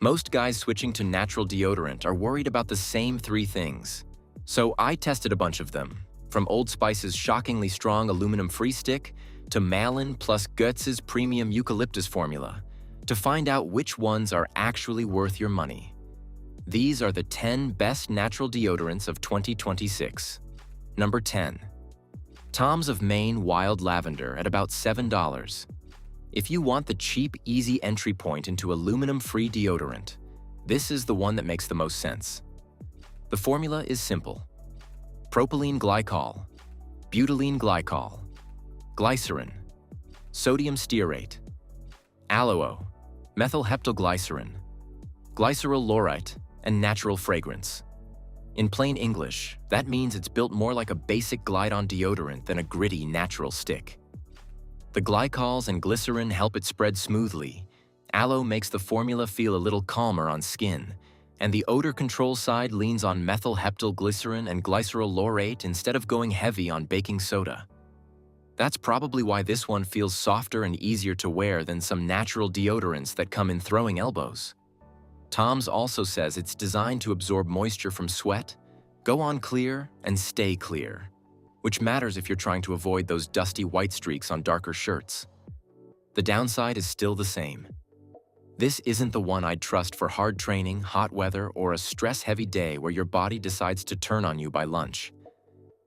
Most guys switching to natural deodorant are worried about the same three things. So I tested a bunch of them, from Old Spice's shockingly strong aluminum-free stick to Malin+Goetz's premium eucalyptus formula, to find out which ones are actually worth your money. These are the 10 best natural deodorants of 2026. Number 10. Tom's of Maine Wild Lavender at about $7. If you want the cheap, easy entry point into aluminum-free deodorant, this is the one that makes the most sense. The formula is simple. Propylene glycol, butylene glycol, glycerin, sodium stearate, aloe, methylheptylglycerin, glycerol laurite, and natural fragrance. In plain English, that means it's built more like a basic glide-on deodorant than a gritty, natural stick. The glycols and glycerin help it spread smoothly. Aloe makes the formula feel a little calmer on skin, and the odor control side leans on methylheptylglycerin and glycerol laurate instead of going heavy on baking soda. That's probably why this one feels softer and easier to wear than some natural deodorants that come in throwing elbows. Tom's also says it's designed to absorb moisture from sweat, go on clear, and stay clear, which matters if you're trying to avoid those dusty white streaks on darker shirts. The downside is still the same. This isn't the one I'd trust for hard training, hot weather, or a stress-heavy day where your body decides to turn on you by lunch.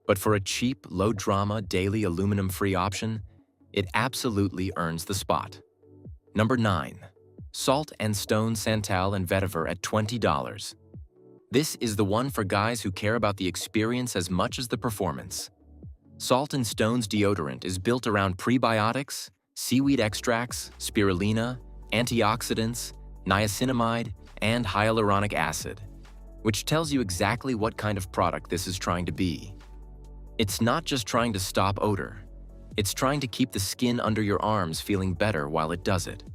But for a cheap, low-drama, daily aluminum-free option, it absolutely earns the spot. Number 9. Salt and Stone Santal and Vetiver at $20. This is the one for guys who care about the experience as much as the performance. Salt and Stone's deodorant is built around prebiotics, seaweed extracts, spirulina, antioxidants, niacinamide, and hyaluronic acid, which tells you exactly what kind of product this is trying to be. It's not just trying to stop odor. It's trying to keep the skin under your arms feeling better while it does it.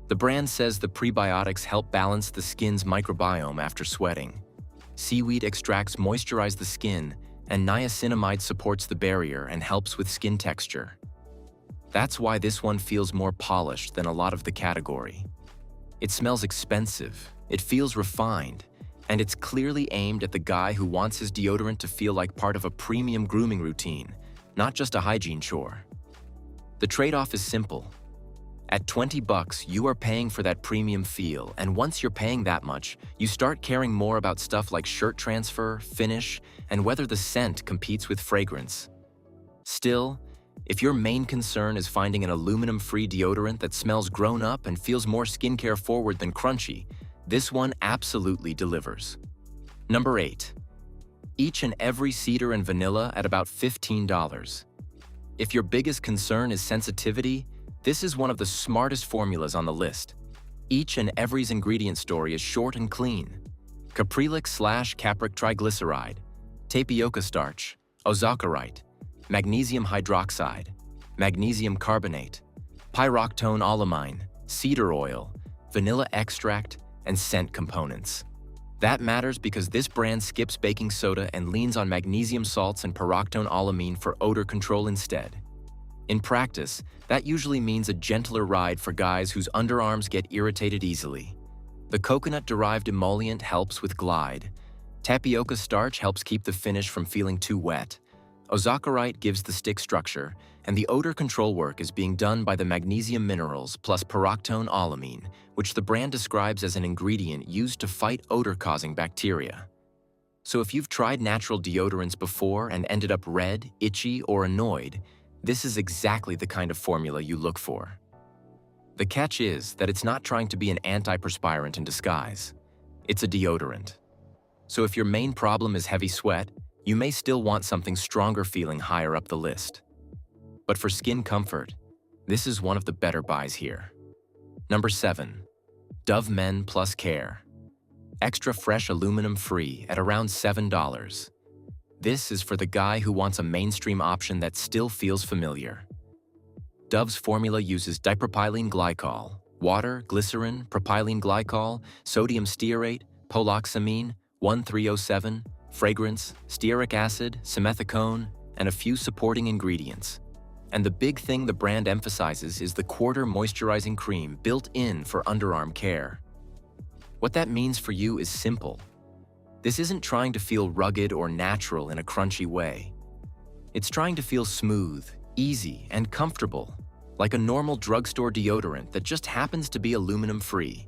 The brand says the prebiotics help balance the skin's microbiome after sweating. Seaweed extracts moisturize the skin, and niacinamide supports the barrier and helps with skin texture. That's why this one feels more polished than a lot of the category. It smells expensive, it feels refined, and it's clearly aimed at the guy who wants his deodorant to feel like part of a premium grooming routine, not just a hygiene chore. The trade-off is simple. At $20, you are paying for that premium feel, and once you're paying that much, you start caring more about stuff like shirt transfer, finish, and whether the scent competes with fragrance. Still, if your main concern is finding an aluminum-free deodorant that smells grown up and feels more skincare forward than crunchy, this one absolutely delivers. Number 8. Each and Every Cedar and Vanilla at about $15. If your biggest concern is sensitivity, this is one of the smartest formulas on the list. Each and Every's ingredient story is short and clean. Caprylic/capric triglyceride, tapioca starch, ozakerite, magnesium hydroxide, magnesium carbonate, pyroxetone olamine, cedar oil, vanilla extract, and scent components. That matters because this brand skips baking soda and leans on magnesium salts and pyroxetone olamine for odor control instead. In practice, that usually means a gentler ride for guys whose underarms get irritated easily. The coconut-derived emollient helps with glide. Tapioca starch helps keep the finish from feeling too wet. Ozakerite gives the stick structure, and the odor control work is being done by the magnesium minerals plus pyroxetone olamine, which the brand describes as an ingredient used to fight odor-causing bacteria. So if you've tried natural deodorants before and ended up red, itchy, or annoyed, this is exactly the kind of formula you look for. The catch is that it's not trying to be an antiperspirant in disguise. It's a deodorant. So if your main problem is heavy sweat, you may still want something stronger feeling higher up the list. But for skin comfort, this is one of the better buys here. Number 7. Dove Men+Care. Extra fresh aluminum free at around $7. This is for the guy who wants a mainstream option that still feels familiar. Dove's formula uses dipropylene glycol, water, glycerin, propylene glycol, sodium stearate, poloxamine, 1307, fragrance, stearic acid, simethicone, and a few supporting ingredients. And the big thing the brand emphasizes is the quarter moisturizing cream built in for underarm care. What that means for you is simple. This isn't trying to feel rugged or natural in a crunchy way. It's trying to feel smooth, easy, and comfortable, like a normal drugstore deodorant that just happens to be aluminum-free.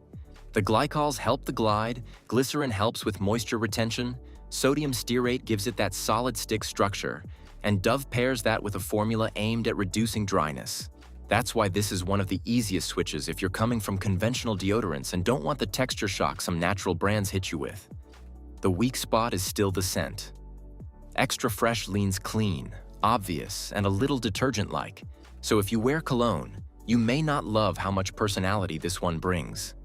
The glycols help the glide, glycerin helps with moisture retention, sodium stearate gives it that solid stick structure, and Dove pairs that with a formula aimed at reducing dryness. That's why this is one of the easiest switches if you're coming from conventional deodorants and don't want the texture shock some natural brands hit you with. The weak spot is still the scent. Extra Fresh leans clean, obvious, and a little detergent-like, so if you wear cologne, you may not love how much personality this one brings.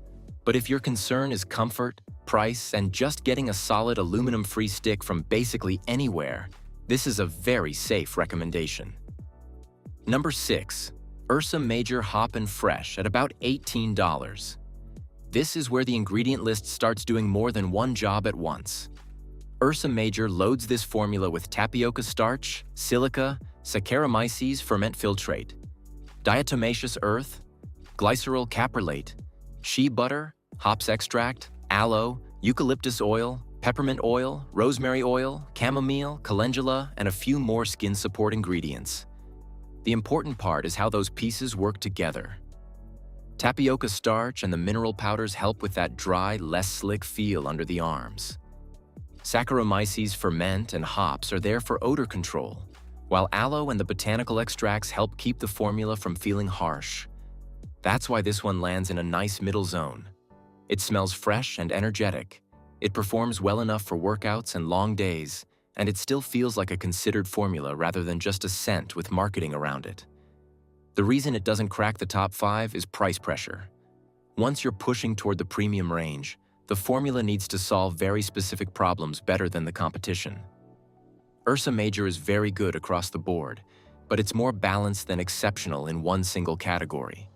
But if your concern is comfort, price, and just getting a solid aluminum-free stick from basically anywhere, this is a very safe recommendation. Number 6. Ursa Major Hop and Fresh at about $18. This is where the ingredient list starts doing more than one job at once. Ursa Major loads this formula with tapioca starch, silica, Saccharomyces ferment filtrate, diatomaceous earth, glycerol caprylate, shea butter, hops extract, aloe, eucalyptus oil, peppermint oil, rosemary oil, chamomile, calendula, and a few more skin support ingredients. The important part is how those pieces work together. Tapioca starch and the mineral powders help with that dry, less slick feel under the arms. Saccharomyces ferment and hops are there for odor control, while aloe and the botanical extracts help keep the formula from feeling harsh. That's why this one lands in a nice middle zone. It smells fresh and energetic. It performs well enough for workouts and long days, and it still feels like a considered formula rather than just a scent with marketing around it. The reason it doesn't crack the top 5 is price pressure. Once you're pushing toward the premium range, the formula needs to solve very specific problems better than the competition. Ursa Major is very good across the board, but it's more balanced than exceptional in one single category.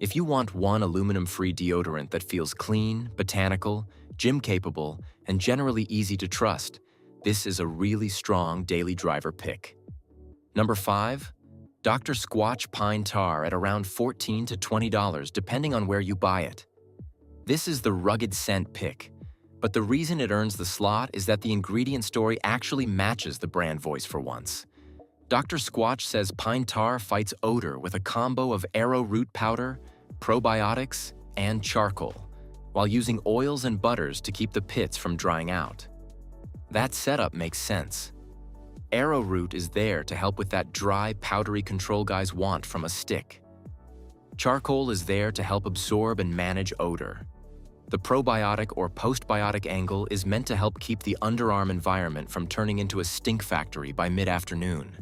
If you want one aluminum-free deodorant that feels clean, botanical, gym-capable, and generally easy to trust, this is a really strong daily driver pick. Number 5. Dr. Squatch Pine Tar at around $14 to $20 depending on where you buy it. This is the rugged scent pick, but the reason it earns the slot is that the ingredient story actually matches the brand voice for once. Dr. Squatch says pine tar fights odor with a combo of arrowroot powder, probiotics, and charcoal, while using oils and butters to keep the pits from drying out. That setup makes sense. Arrowroot is there to help with that dry, powdery control guys want from a stick. Charcoal is there to help absorb and manage odor. The probiotic or postbiotic angle is meant to help keep the underarm environment from turning into a stink factory by mid-afternoon.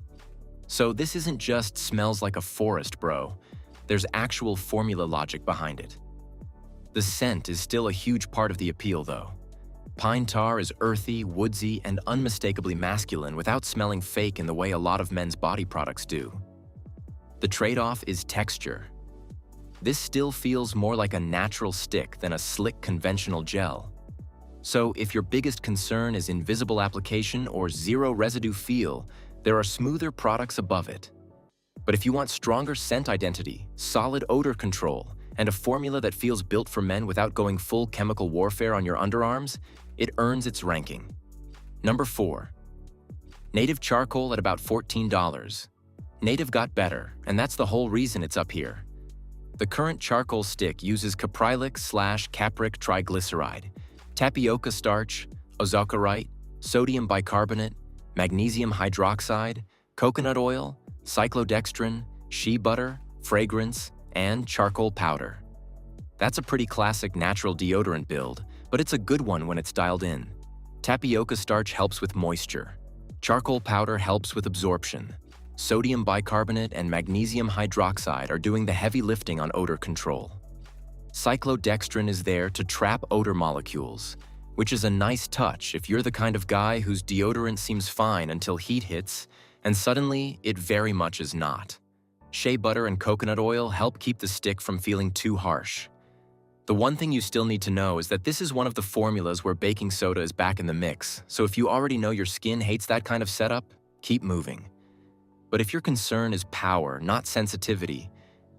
So this isn't just smells like a forest, bro. There's actual formula logic behind it. The scent is still a huge part of the appeal, though. Pine tar is earthy, woodsy, and unmistakably masculine without smelling fake in the way a lot of men's body products do. The trade-off is texture. This still feels more like a natural stick than a slick conventional gel. So if your biggest concern is invisible application or zero residue feel, there are smoother products above it. But if you want stronger scent identity, solid odor control, and a formula that feels built for men without going full chemical warfare on your underarms, it earns its ranking. Number 4. Native Charcoal at about $14. Native got better, and that's the whole reason it's up here. The current charcoal stick uses caprylic/capric triglyceride, tapioca starch, ozaukirite, sodium bicarbonate, magnesium hydroxide, coconut oil, cyclodextrin, shea butter, fragrance, and charcoal powder. That's a pretty classic natural deodorant build, but it's a good one when it's dialed in. Tapioca starch helps with moisture. Charcoal powder helps with absorption. Sodium bicarbonate and magnesium hydroxide are doing the heavy lifting on odor control. Cyclodextrin is there to trap odor molecules, which is a nice touch if you're the kind of guy whose deodorant seems fine until heat hits, and suddenly it very much is not. Shea butter and coconut oil help keep the stick from feeling too harsh. The one thing you still need to know is that this is one of the formulas where baking soda is back in the mix, so if you already know your skin hates that kind of setup, keep moving. But if your concern is power, not sensitivity,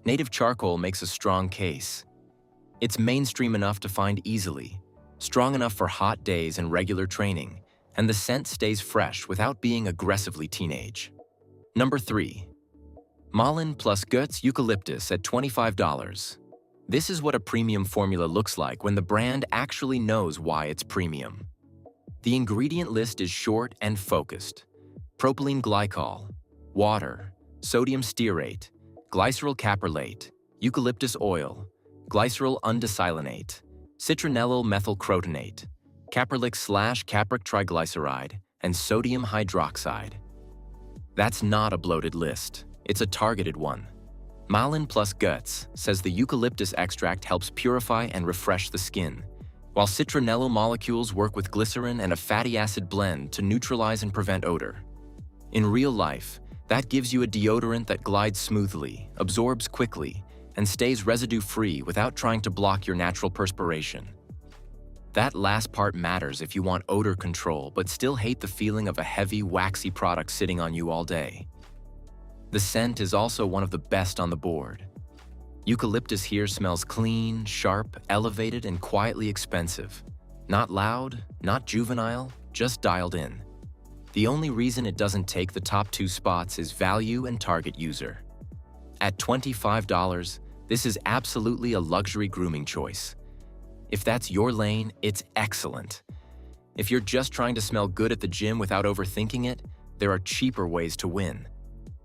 native charcoal makes a strong case. It's mainstream enough to find easily, strong enough for hot days and regular training, and the scent stays fresh without being aggressively teenage. Number 3. Malin+Goetz Eucalyptus at $25. This is what a premium formula looks like when the brand actually knows why it's premium. The ingredient list is short and focused. Propylene glycol, water, sodium stearate, glycerol caprylate, eucalyptus oil, glycerol undecylonate, citronellyl methylcrotonate, caprylic/capric triglyceride, and sodium hydroxide. That's not a bloated list. It's a targeted one. Malin+Goetz says the eucalyptus extract helps purify and refresh the skin, while citronellyl molecules work with glycerin and a fatty acid blend to neutralize and prevent odor. In real life, that gives you a deodorant that glides smoothly, absorbs quickly, and stays residue-free without trying to block your natural perspiration. That last part matters if you want odor control but still hate the feeling of a heavy, waxy product sitting on you all day. The scent is also one of the best on the board. Eucalyptus here smells clean, sharp, elevated, and quietly expensive. Not loud, not juvenile, just dialed in. The only reason it doesn't take the top 2 spots is value and target user. At $25, this is absolutely a luxury grooming choice. If that's your lane, it's excellent. If you're just trying to smell good at the gym without overthinking it, there are cheaper ways to win.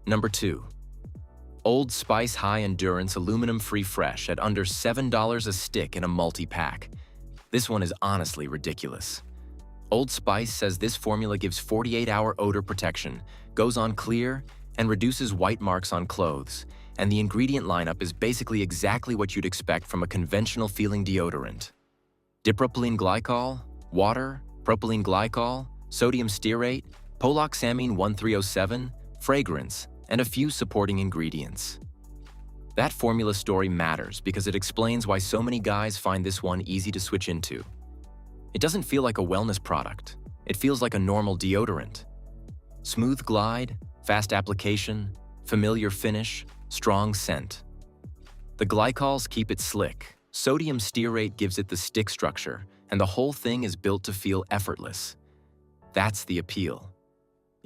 Number 2. Old Spice High Endurance Aluminum-Free Fresh at under $7 a stick in a multi-pack. This one is honestly ridiculous. Old Spice says this formula gives 48-hour odor protection, goes on clear, and reduces white marks on clothes, and the ingredient lineup is basically exactly what you'd expect from a conventional feeling deodorant. Dipropylene glycol, water, propylene glycol, sodium stearate, poloxamine 1307, fragrance, and a few supporting ingredients. That formula story matters because it explains why so many guys find this one easy to switch into. It doesn't feel like a wellness product. It feels like a normal deodorant. Smooth glide, fast application, familiar finish, strong scent. The glycols keep it slick, sodium stearate gives it the stick structure, and the whole thing is built to feel effortless. That's the appeal.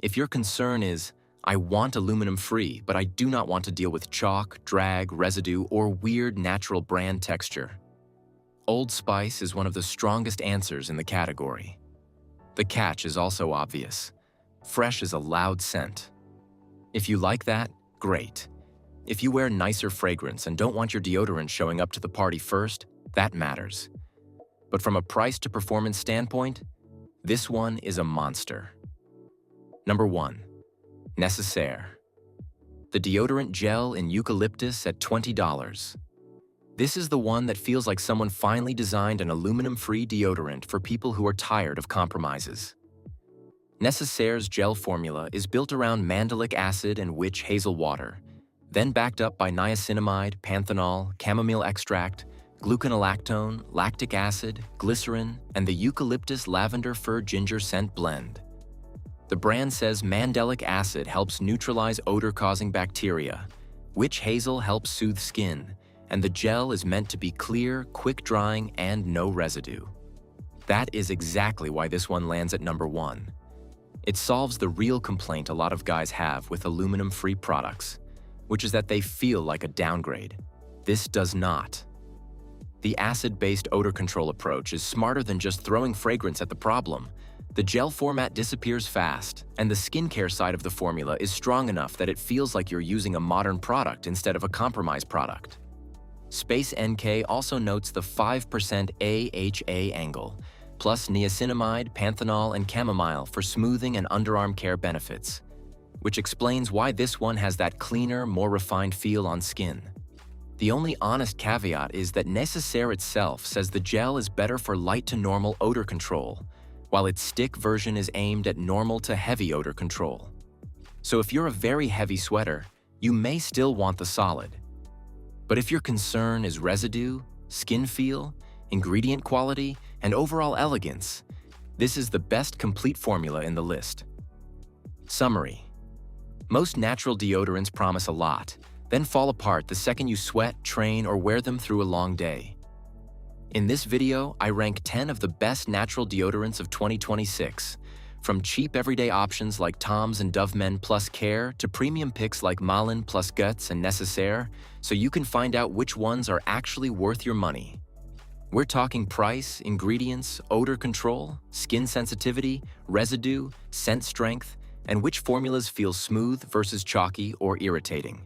If your concern is, I want aluminum-free, but I do not want to deal with chalk, drag, residue, or weird natural brand texture, Old Spice is one of the strongest answers in the category. The catch is also obvious. Fresh is a loud scent. If you like that, great. If you wear nicer fragrance and don't want your deodorant showing up to the party first, that matters. But from a price to performance standpoint, this one is a monster. Number 1. Nécessaire. The deodorant gel in eucalyptus at $20. This is the one that feels like someone finally designed an aluminum-free deodorant for people who are tired of compromises. Nécessaire's gel formula is built around mandelic acid and witch hazel water, then backed up by niacinamide, panthenol, chamomile extract, gluconolactone, lactic acid, glycerin, and the eucalyptus lavender fir ginger scent blend. The brand says mandelic acid helps neutralize odor-causing bacteria, witch hazel helps soothe skin, and the gel is meant to be clear, quick-drying, and no residue. That is exactly why this one lands at number 1. It solves the real complaint a lot of guys have with aluminum-free products, which is that they feel like a downgrade. This does not. The acid-based odor control approach is smarter than just throwing fragrance at the problem. The gel format disappears fast, and the skincare side of the formula is strong enough that it feels like you're using a modern product instead of a compromise product. Space NK also notes the 5% AHA angle, plus niacinamide, panthenol, and chamomile for smoothing and underarm care benefits, which explains why this one has that cleaner, more refined feel on skin. The only honest caveat is that Nécessaire itself says the gel is better for light to normal odor control, while its stick version is aimed at normal to heavy odor control. So if you're a very heavy sweater, you may still want the solid. But if your concern is residue, skin feel, ingredient quality, and overall elegance, this is the best complete formula in the list. Summary. Most natural deodorants promise a lot, then fall apart the second you sweat, train, or wear them through a long day. In this video, I rank 10 of the best natural deodorants of 2026. From cheap everyday options like Tom's and Dove Men+Care to premium picks like Malin+Goetz and Nécessaire, so you can find out which ones are actually worth your money. We're talking price, ingredients, odor control, skin sensitivity, residue, scent strength, and which formulas feel smooth versus chalky or irritating.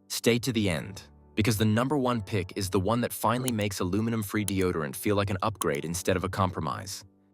Stay to the end, because the #1 pick is the one that finally makes aluminum-free deodorant feel like an upgrade instead of a compromise.